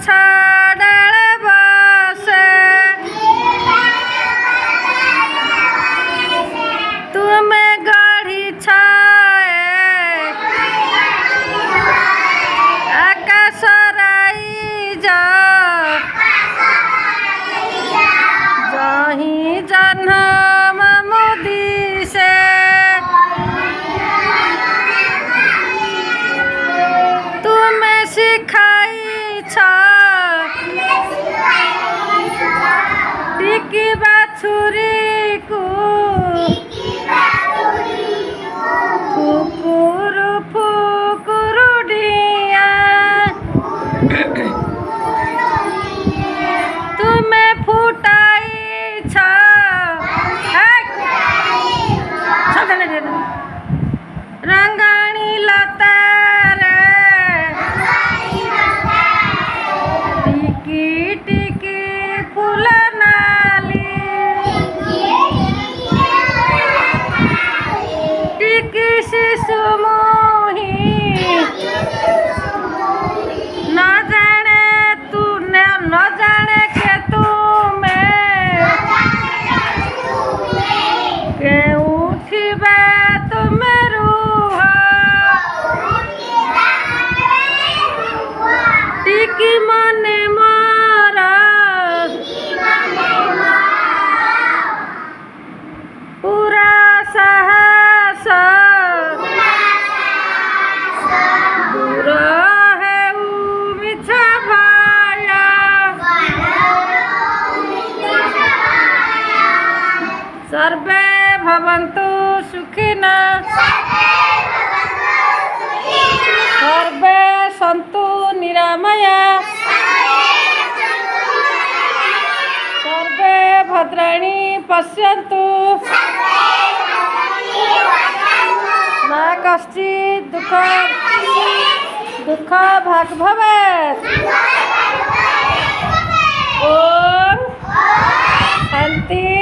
गछ डाले बसे तुम्हें गढ़ी छाए आकाश राई जा जही जन्म मोदी से तुम्हें सिखाई टिकी बाछुरी को फुकुरु फुकुरु डिया तुम्हें फुटाई रंगाणी लता टिकी टिकी फूल नाली टिकी शिशु मोही न जाने तू न जाने के तुम्हें के उठिबे तुम रूह टिकी मने मारा पूरा साहस दूर है मिछा भाया सर्वे भवन्तु सुखिना सर्वे सन्तु निरामया सर्वे भद्राणि पश्यन्तु न कश्चित् दुःख भाग् भवेत्। ओम शांति।